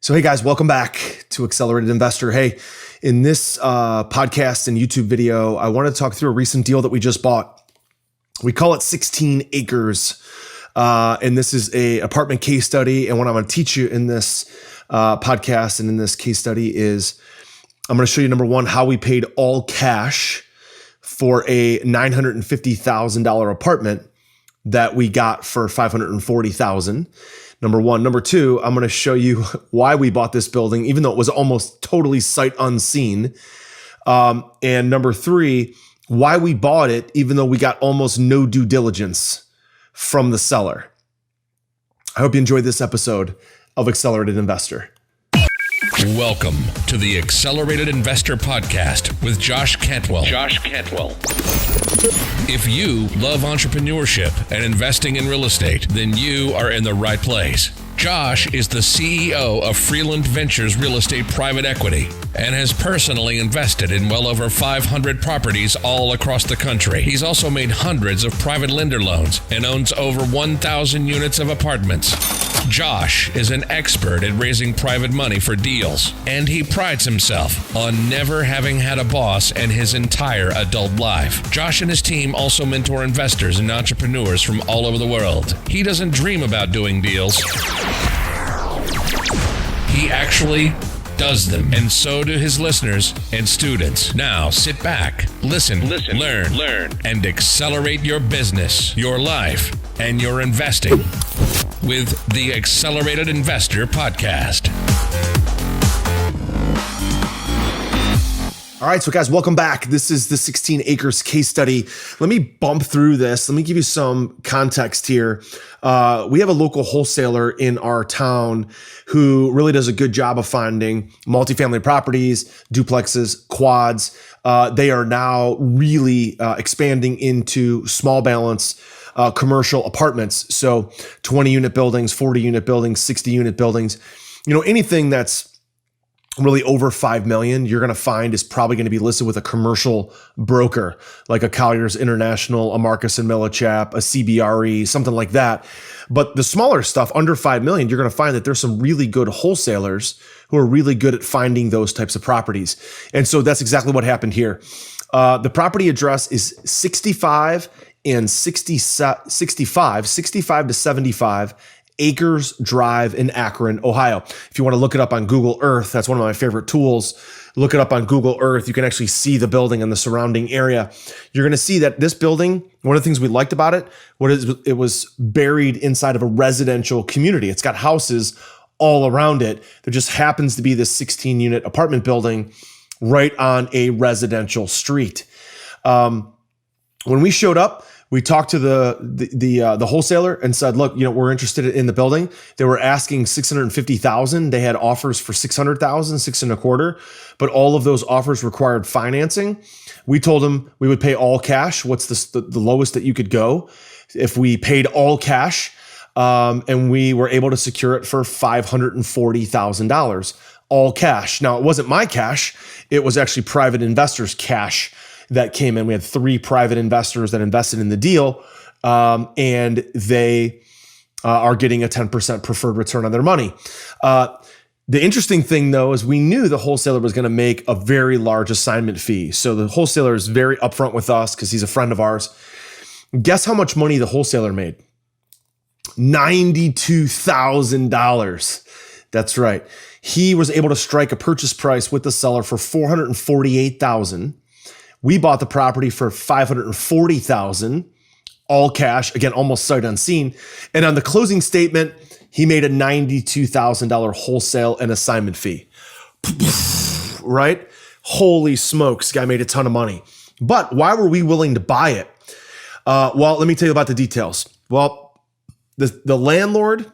So, hey guys, welcome back to Accelerated Investor. Hey, in this podcast and YouTube video, I want to talk through a recent deal that we just bought. We call it 16 Acres. And this is a apartment case study. And what I'm going to teach you in this podcast and in this case study is I'm going to show you, number one, how we paid all cash for a $950,000 apartment that we got for $540,000. Number one. Number two, I'm going to show you why we bought this building, even though it was almost totally sight unseen. And number three, why we bought it, even though we got almost no due diligence from the seller. I hope you enjoyed this episode of Accelerated Investor. Welcome to the Accelerated Investor Podcast with Josh Cantwell. If you love entrepreneurship and investing in real estate, then you are in the right place. Josh is the CEO of Freeland Ventures Real Estate Private Equity and has personally invested in well over 500 properties all across the country. He's also made hundreds of private lender loans and owns over 1,000 units of apartments. Josh is an expert at raising private money for deals, and he prides himself on never having had a boss in his entire adult life. Josh and his team also mentor investors and entrepreneurs from all over the world. He doesn't dream about doing deals. He actually does them, and so do his listeners and students. Now sit back, listen, learn, and accelerate your business, your life, and your investing with the Accelerated Investor Podcast. All right, so guys, welcome back. This is the 16 Acres case study. Let me bump through this. Let me give you some context here. We have a local wholesaler in our town who really does a good job of finding multifamily properties, duplexes, quads. They are now really expanding into small balance commercial apartments. So 20 unit buildings, 40 unit buildings, 60 unit buildings, anything that's really over 5 million, you're going to find is probably going to be listed with a commercial broker, like a Colliers International, a Marcus and Millichap, a CBRE, something like that. But the smaller stuff under 5 million, you're going to find that there's some really good wholesalers who are really good at finding those types of properties. And so that's exactly what happened here. The property address is 65 to 75 Akers Drive in Akron, Ohio. If you want to look it up on Google Earth, that's one of my favorite tools. Look it up on Google Earth. You can actually see the building and the surrounding area. You're going to see that this building, one of the things we liked about it, it was buried inside of a residential community. It's got houses all around it. There just happens to be this 16-unit apartment building right on a residential street. When we showed up, we talked to the wholesaler and said, look, we're interested in the building. They were asking $650,000. They had offers for $600,000, $625,000, but all of those offers required financing. We told them we would pay all cash. What's the lowest that you could go if we paid all cash? And we were able to secure it for $540,000, all cash. Now, it wasn't my cash. It was actually private investors' cash that came in. We had 3 private investors that invested in the deal, and they are getting a 10% preferred return on their money. The interesting thing, though, is we knew the wholesaler was going to make a very large assignment fee. So the wholesaler is very upfront with us because he's a friend of ours. Guess how much money the wholesaler made? $92,000. That's right. He was able to strike a purchase price with the seller for $448,000. We bought the property for $540,000, all cash, again, almost sight unseen. And on the closing statement, he made a $92,000 wholesale and assignment fee. Right? Holy smokes, guy made a ton of money. But why were we willing to buy it? Well, let me tell you about the details. Well, the landlord,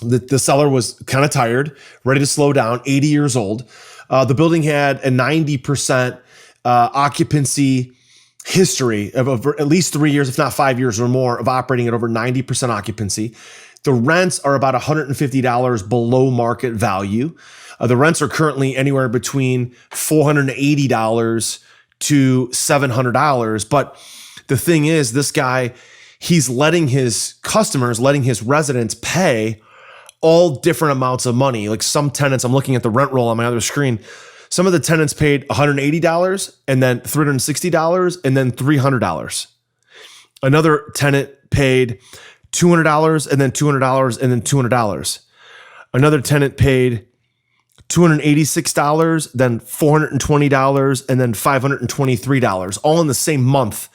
the seller was kind of tired, ready to slow down, 80 years old. The building had a 90% occupancy history of at least 3 years, if not 5 years or more, of operating at over 90% occupancy. The rents are about $150 below market value. The rents are currently anywhere between $480 to $700. But the thing is, this guy, he's letting his customers, letting his residents pay all different amounts of money. Like some tenants, I'm looking at the rent roll on my other screen. Some of the tenants paid $180 and then $360 and then $300. Another tenant paid $200 and then $200 and then $200. Another tenant paid $286, then $420, and then $523, all in the same month.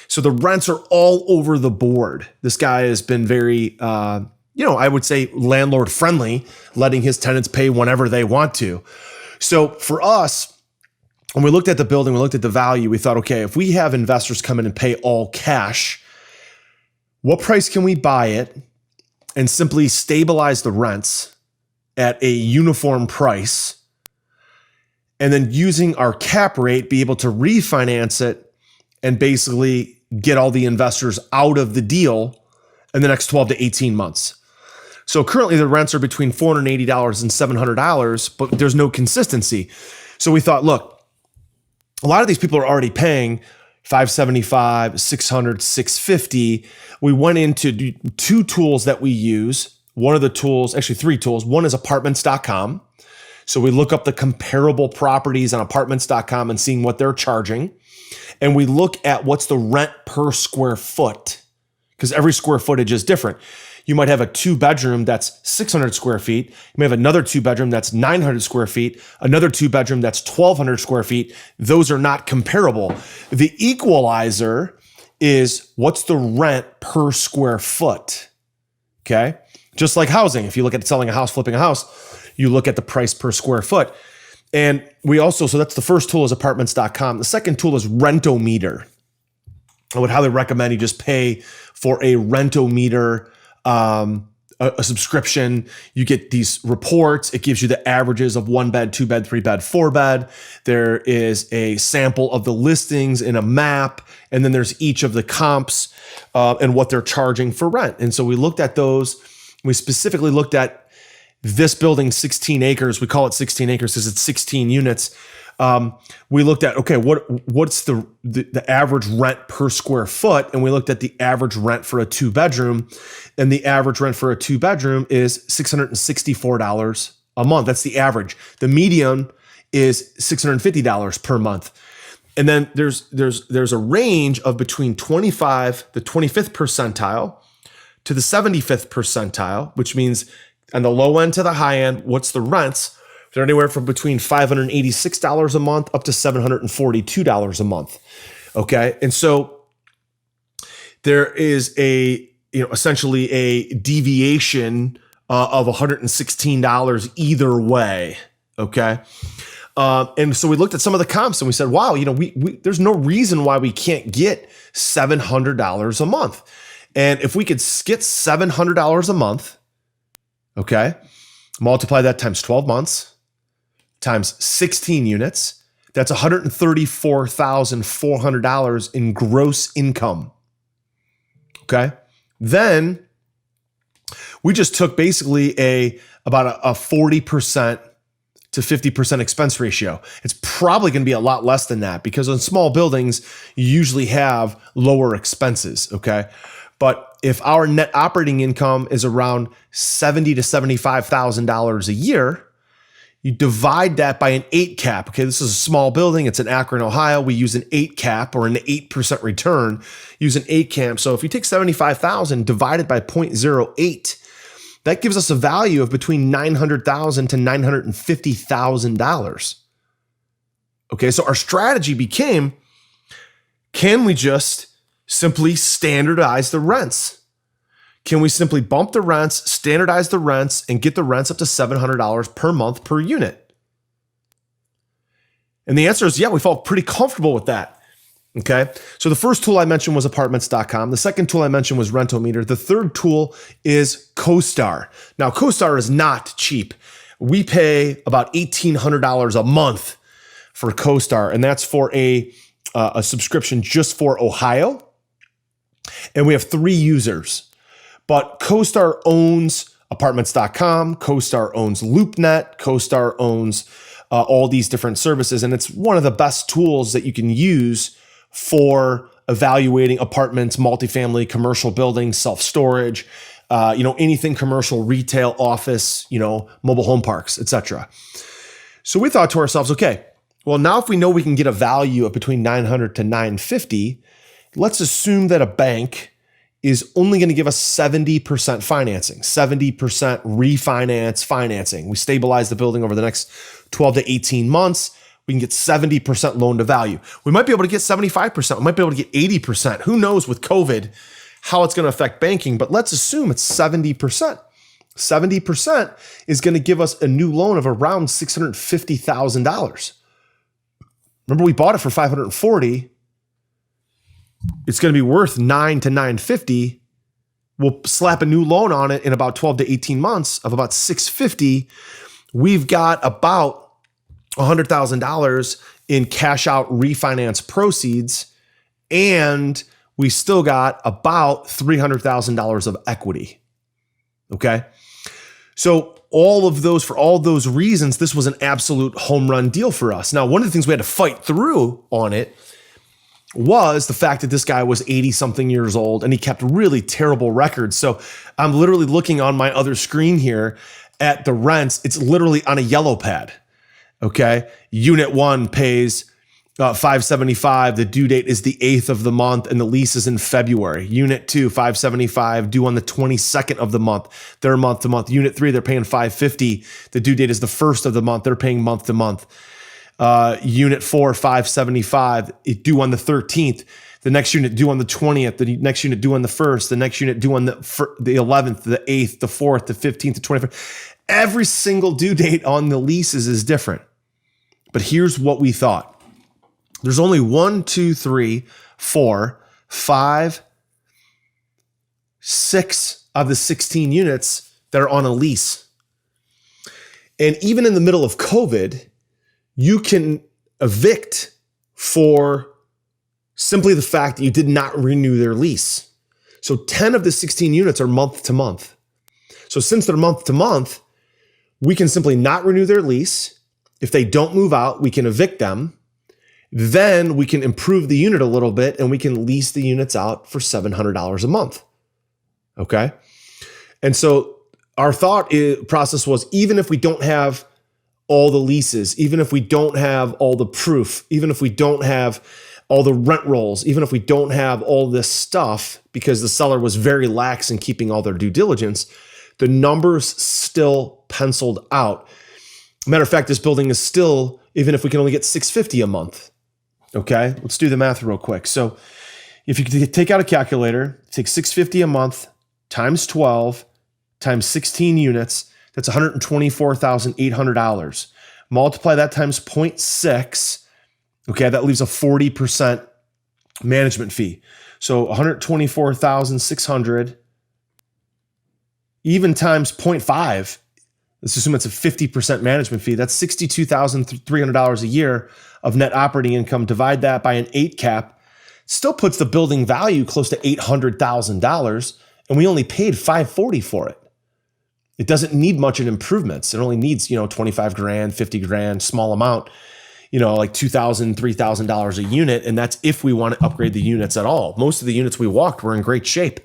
So the rents are all over the board. This guy has been very, I would say landlord friendly, letting his tenants pay whenever they want to. So for us, when we looked at the building, we looked at the value, we thought, okay, if we have investors come in and pay all cash, what price can we buy it and simply stabilize the rents at a uniform price, and then using our cap rate, be able to refinance it and basically get all the investors out of the deal in the next 12 to 18 months. So currently the rents are between $480 and $700, but there's no consistency. So we thought, look, a lot of these people are already paying $575, $600, $650. We went into two tools that we use. One of the tools, actually three tools. One is apartments.com. So we look up the comparable properties on apartments.com and seeing what they're charging. And we look at what's the rent per square foot, because every square footage is different. You might have a 2-bedroom that's 600 square feet. You may have another 2-bedroom that's 900 square feet, another 2-bedroom that's 1,200 square feet. Those are not comparable. The equalizer is what's the rent per square foot, okay? Just like housing. If you look at selling a house, flipping a house, you look at the price per square foot. And we also, so that's the first tool is apartments.com. The second tool is Rentometer. I would highly recommend you just pay for a Rentometer a subscription. You get these reports. It gives you the averages of 1-bed, 2-bed, 3-bed, 4-bed. There is a sample of the listings in a map, and then there's each of the comps and what they're charging for rent. And so we looked at those. We specifically looked at this building, 16 acres. We call it 16 acres because it's 16 units. We looked at, okay, what's the average rent per square foot? And we looked at the average rent for a 2-bedroom, and the average rent for a 2-bedroom is $664 a month. That's the average. The median is $650 per month. And then there's a range of between the 25th percentile to the 75th percentile, which means on the low end to the high end, what's the rents? They're anywhere from between $586 a month up to $742 a month. Okay. And so there is essentially a deviation of $116 either way. Okay. And so we looked at some of the comps and we said, wow, there's no reason why we can't get $700 a month. And if we could get $700 a month, okay, multiply that times 12 months, times 16 units, that's $134,400 in gross income. Okay. Then we just took basically about a 40% to 50% expense ratio. It's probably going to be a lot less than that because in small buildings, you usually have lower expenses. Okay. But if our net operating income is around $70,000 to $75,000 a year, you divide that by an 8 cap. Okay, this is a small building. It's in Akron, Ohio. We use an 8 cap or an 8% return. Use an 8 cap. So if you take $75,000 divided by 0.08, that gives us a value of between $900,000 to $950,000. Okay, so our strategy became, can we just simply standardize the rents? Can we simply bump the rents, standardize the rents, and get the rents up to $700 per month per unit? And the answer is, yeah, we felt pretty comfortable with that. Okay. So the first tool I mentioned was apartments.com. The second tool I mentioned was Rentometer. The third tool is CoStar. Now, CoStar is not cheap. We pay about $1,800 a month for CoStar, and that's for a subscription just for Ohio. And we have 3 users. But CoStar owns apartments.com, CoStar owns LoopNet, CoStar owns all these different services. And it's one of the best tools that you can use for evaluating apartments, multifamily, commercial buildings, self-storage. anything commercial, retail, office, mobile home parks, etc. So we thought to ourselves, okay, well, now if we know we can get a value of between 900 to 950, let's assume that a bank is only going to give us 70% financing, 70% refinance financing. We stabilize the building over the next 12 to 18 months. We can get 70% loan to value. We might be able to get 75%. We might be able to get 80%. Who knows with COVID how it's going to affect banking, but let's assume it's 70%. 70% is going to give us a new loan of around $650,000. Remember, we bought it for $540,000. It's going to be worth $900,000 to $950,000. We'll slap a new loan on it in about 12 to 18 months of about $650,000. We've got about $100,000 in cash out refinance proceeds, and we still got about $300,000 of equity. Okay. So for all those reasons, this was an absolute home run deal for us. Now, one of the things we had to fight through on it was the fact that this guy was 80 something years old and he kept really terrible records. So I'm literally looking on my other screen here at the rents. It's literally on a yellow pad. Okay. Unit 1 pays $575. The due date is the 8th of the month and the lease is in February. Unit 2, $575, due on the 22nd of the month. They're month to month. Unit 3, they're paying $550. The due date is the 1st of the month. They're paying month to month. Unit 4, $575, it due on the 13th. The next unit due on the 20th. The next unit due on the 1st. The next unit due on the 11th, the 8th, the 4th, the 15th, the 21st. Every single due date on the leases is different. But here's what we thought. There's only 1, 2, 3, 4, 5, 6 of the 16 units that are on a lease. And even in the middle of COVID, you can evict for simply the fact that you did not renew their lease. So 10 of the 16 units are month to month. So since they're month to month, we can simply not renew their lease. If they don't move out, we can evict them. Then we can improve the unit a little bit and we can lease the units out for $700 a month. Okay. And so our thought process was, even if we don't have all the leases, even if we don't have all the proof, even if we don't have all the rent rolls, even if we don't have all this stuff, because the seller was very lax in keeping all their due diligence, the numbers still penciled out. Matter of fact, this building is still, even if we can only get $650 a month. Okay, let's do the math real quick. So if you take out a calculator, take $650 a month times 12 times 16 units, that's $124,800. Multiply that times 0.6. Okay, that leaves a 40% management fee. So $124,600, even times 0.5. Let's assume it's a 50% management fee. That's $62,300 a year of net operating income. Divide that by an 8 cap. Still puts the building value close to $800,000, and we only paid $540 for it. It doesn't need much in improvements. It only needs, $25,000, $50,000, small amount, like $2,000, $3,000 a unit. And that's if we want to upgrade the units at all. Most of the units we walked were in great shape.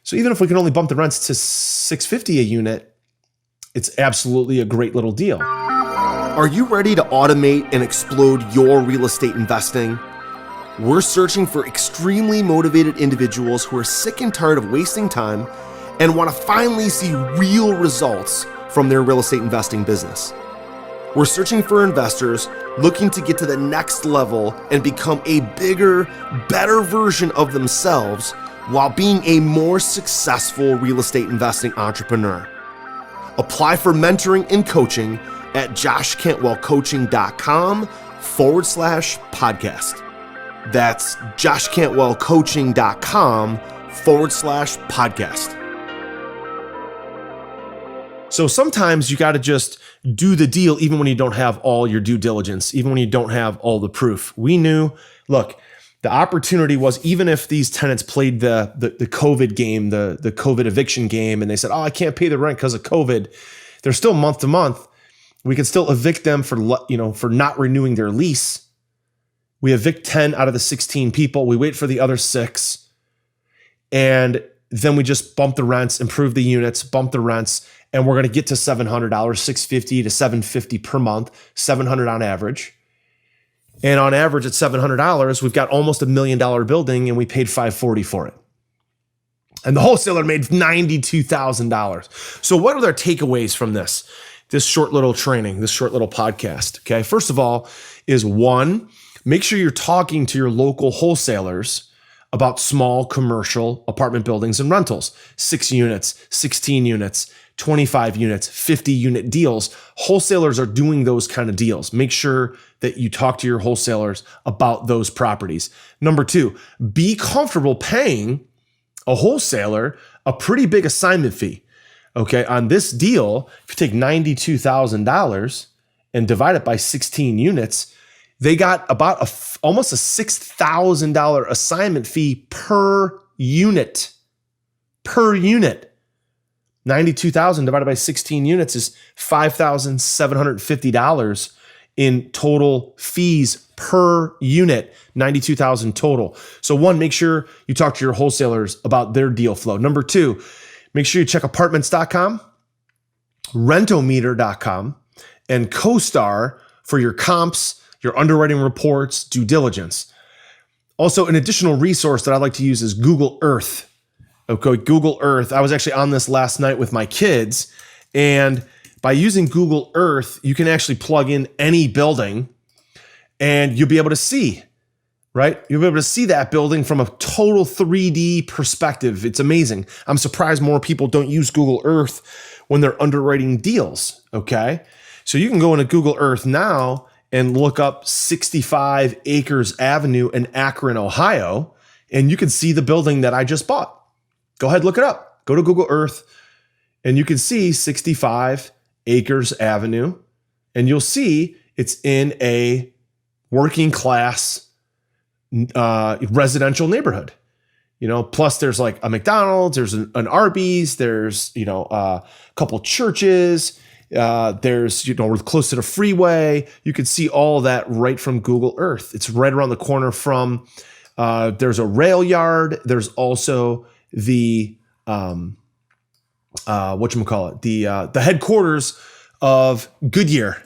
So even if we can only bump the rents to $650 a unit, it's absolutely a great little deal. Are you ready to automate and explode your real estate investing? We're searching for extremely motivated individuals who are sick and tired of wasting time and want to finally see real results from their real estate investing business. We're searching for investors looking to get to the next level and become a bigger, better version of themselves while being a more successful real estate investing entrepreneur. Apply for mentoring and coaching at joshcantwellcoaching.com/podcast. That's joshcantwellcoaching.com/podcast. So sometimes you got to just do the deal even when you don't have all your due diligence, even when you don't have all the proof. We knew, look, the opportunity was, even if these tenants played the COVID game, the COVID eviction game, and they said, oh, I can't pay the rent because of COVID, they're still month to month. We can still evict them for not renewing their lease. We evict 10 out of the 16 people. We wait for the other 6. And then we just bump the rents, improve the units, bump the rents, and we're going to get to $700, $650 to $750 per month, $700 on average. And on average at $700, we've got almost $1 million building and we paid $540 for it. And the wholesaler made $92,000. So what are their takeaways from this short little training, this short little podcast? Okay. First of all is one, make sure you're talking to your local wholesalers about small commercial apartment buildings and rentals, 6 units, 16 units, 25 units, 50 unit deals. Wholesalers are doing those kind of deals. Make sure that you talk to your wholesalers about those properties. Number 2, be comfortable paying a wholesaler a pretty big assignment fee. Okay, on this deal, if you take $92,000 and divide it by 16 units, they got about almost a $6,000 assignment fee per unit. Per unit. 92,000 divided by 16 units is $5,750 in total fees per unit, 92,000 total. So one, make sure you talk to your wholesalers about their deal flow. Number 2, make sure you check apartments.com, rentometer.com, and CoStar for your comps, your underwriting reports, due diligence. Also, an additional resource that I like to use is Google Earth. Okay, Google Earth. I was actually on this last night with my kids, and by using Google Earth, you can actually plug in any building and you'll be able to see, right? You'll be able to see that building from a total 3D perspective. It's amazing. I'm surprised more people don't use Google Earth when they're underwriting deals, okay? So you can go into Google Earth now and look up 65 Akers Avenue in Akron, Ohio, and you can see the building that I just bought. Go ahead, look it up. Go to Google Earth and you can see 65 Akers Avenue, and you'll see it's in a working class residential neighborhood. You know, plus there's like a McDonald's, there's an Arby's, there's, you know, a couple churches, there's, you know, we're close to the freeway. You can see all that right from Google Earth. It's right around the corner from, there's a rail yard. There's also the, the headquarters of Goodyear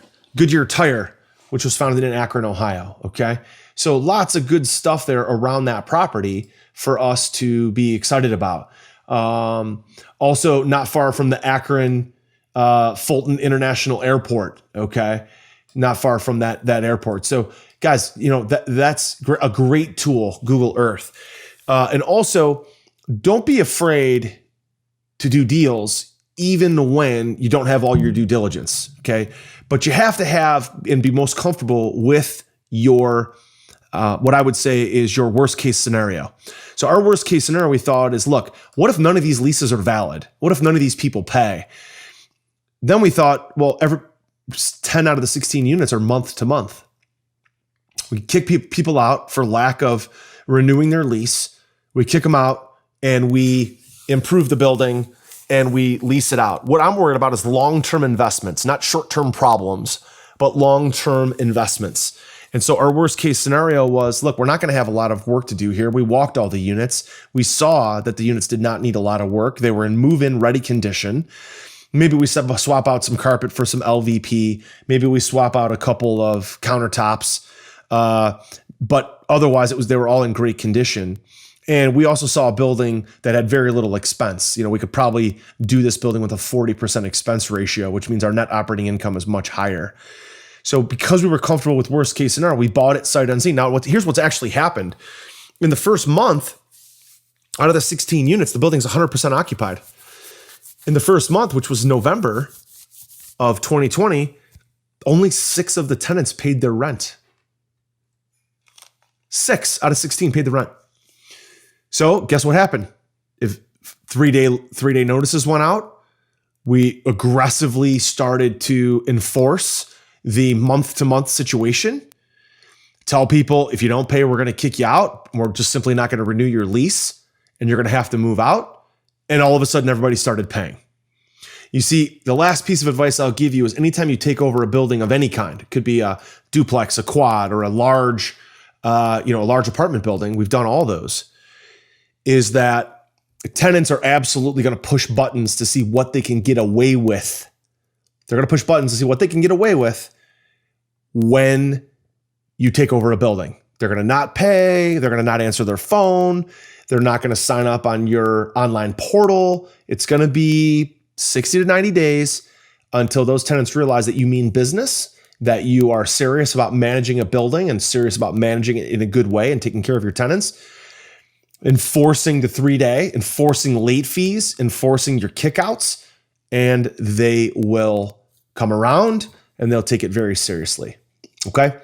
Tire, which was founded in Akron, Ohio. Okay. So lots of good stuff there around that property for us to be excited about. Also not far from the Akron, Fulton International Airport. Okay. Not far from that airport. So guys, you know, that's a great tool, Google Earth. And also don't be afraid to do deals even when you don't have all your due diligence, okay? But you have to have and be most comfortable with your, what I would say is your worst case scenario. So our worst case scenario we thought is, look, what if none of these leases are valid? What if none of these people pay? Then we thought, well, 10 out of the 16 units are month to month. We kick people out for lack of renewing their lease. We kick them out and we improve the building and we lease it out. What I'm worried about is long-term investments, not short-term problems, but long-term investments. And so our worst case scenario was, look, we're not going to have a lot of work to do here. We walked all the units. We saw that the units did not need a lot of work. They were in move-in ready condition. Maybe we swap out some carpet for some LVP. Maybe we swap out a couple of countertops. But otherwise they were all in great condition. And we also saw a building that had very little expense. You know, we could probably do this building with a 40% expense ratio, which means our net operating income is much higher. So because we were comfortable with worst case scenario, we bought it sight unseen. Now, here's what's actually happened. In the first month, out of the 16 units, the building's 100% occupied. In the first month, which was November of 2020, only 6 of the tenants paid their rent. 6 out of 16 paid the rent. So guess what happened? If three-day notices went out, we aggressively started to enforce the month-to-month situation. Tell people, if you don't pay, we're going to kick you out. We're just simply not going to renew your lease and you're going to have to move out. And all of a sudden, everybody started paying. You see, the last piece of advice I'll give you is anytime you take over a building of any kind, it could be a duplex, a quad, or a large apartment building. We've done all those. Is that tenants are absolutely going to push buttons to see what they can get away with. They're going to push buttons to see what they can get away with when you take over a building. They're going to not pay. They're going to not answer their phone. They're not going to sign up on your online portal. It's going to be 60 to 90 days until those tenants realize that you mean business, that you are serious about managing a building and serious about managing it in a good way and taking care of your tenants. Enforcing the 3-day, enforcing late fees, enforcing your kickouts, and they will come around and they'll take it very seriously. Okay.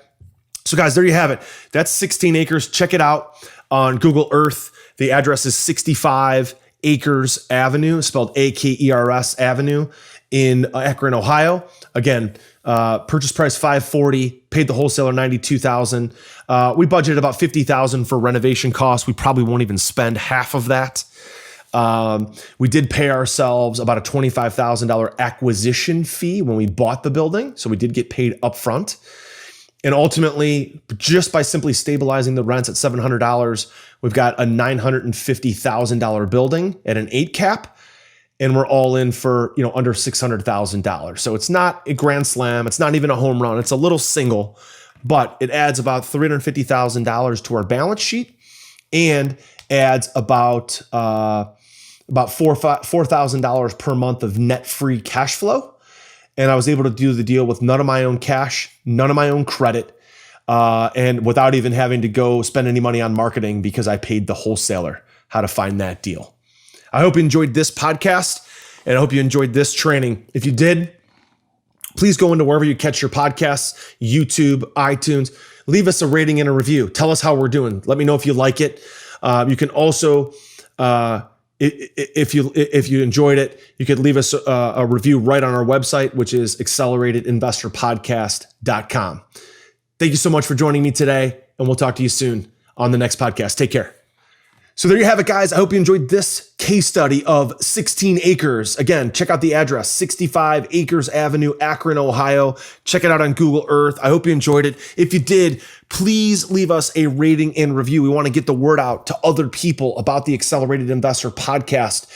So guys, there you have it. That's 16 acres. Check it out on Google Earth. The address is 65 Akers Avenue, spelled Akers Avenue in Akron, Ohio. Again, purchase price $540, paid the wholesaler $92,000. We budgeted about $50,000 for renovation costs. We probably won't even spend half of that. We did pay ourselves about a $25,000 acquisition fee when we bought the building. So we did get paid upfront. And ultimately, just by simply stabilizing the rents at $700, we've got a $950,000 building at an 8 cap. And we're all in for, under $600,000. So it's not a grand slam. It's not even a home run. It's a little single, but it adds about $350,000 to our balance sheet and adds about $4,000 per month of net free cash flow. And I was able to do the deal with none of my own cash, none of my own credit, and without even having to go spend any money on marketing because I paid the wholesaler how to find that deal. I hope you enjoyed this podcast and I hope you enjoyed this training. If you did, please go into wherever you catch your podcasts, YouTube, iTunes, leave us a rating and a review. Tell us how we're doing. Let me know if you like it. You can also, if you enjoyed it, you could leave us a review right on our website, which is acceleratedinvestorpodcast.com. Thank you so much for joining me today, and we'll talk to you soon on the next podcast. Take care. So there you have it, guys. I hope you enjoyed this case study of 16 acres. Again, check out the address, 65 Akers Avenue, Akron, Ohio. Check it out on Google Earth. I hope you enjoyed it. If you did, please leave us a rating and review. We want to get the word out to other people about the Accelerated Investor Podcast.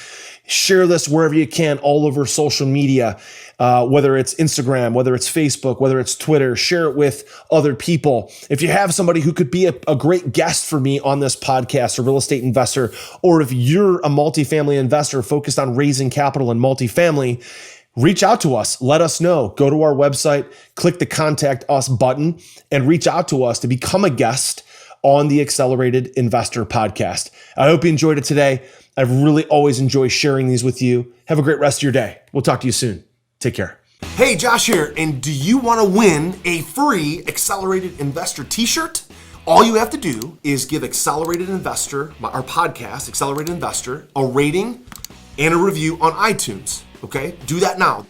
Share this wherever you can, all over social media, whether it's Instagram, whether it's Facebook, whether it's Twitter. Share it with other people. If you have somebody who could be a great guest for me on this podcast, a real estate investor, or if you're a multifamily investor focused on raising capital in multifamily, reach out to us. Let us know. Go to our website, click the Contact Us button, and reach out to us to become a guest on the Accelerated Investor Podcast. I hope you enjoyed it today. I've really always enjoyed sharing these with you. Have a great rest of your day. We'll talk to you soon. Take care. Hey, Josh here, and do you want to win a free Accelerated Investor t-shirt? All you have to do is give Accelerated Investor, our podcast, Accelerated Investor, a rating and a review on iTunes, okay? Do that now.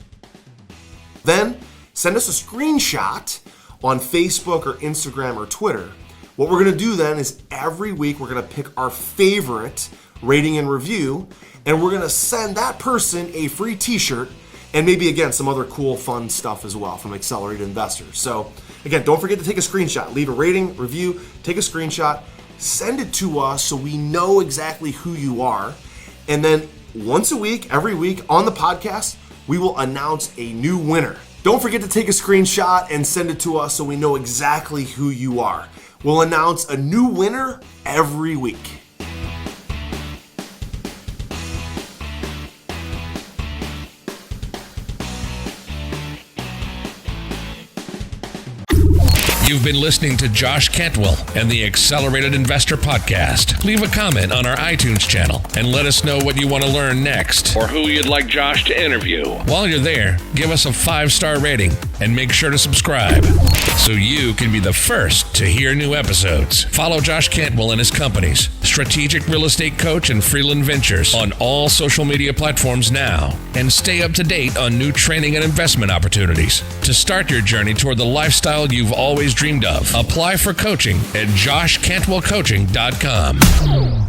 Then send us a screenshot on Facebook or Instagram or Twitter. What we're going to do then is every week we're going to pick our favorite rating and review, and we're going to send that person a free t-shirt and maybe, again, some other cool, fun stuff as well from Accelerated Investors. So, again, don't forget to take a screenshot. Leave a rating, review, take a screenshot, send it to us so we know exactly who you are. And then once a week, every week on the podcast, we will announce a new winner. Don't forget to take a screenshot and send it to us so we know exactly who you are. We'll announce a new winner every week. You've been listening to Josh Cantwell and the Accelerated Investor Podcast. Leave a comment on our iTunes channel and let us know what you want to learn next or who you'd like Josh to interview. While you're there, give us a 5-star rating and make sure to subscribe so you can be the first to hear new episodes. Follow Josh Cantwell and his companies, Strategic Real Estate Coach and Freeland Ventures, on all social media platforms now, and stay up to date on new training and investment opportunities. To start your journey toward the lifestyle you've always dreamed of, apply for coaching at joshcantwellcoaching.com.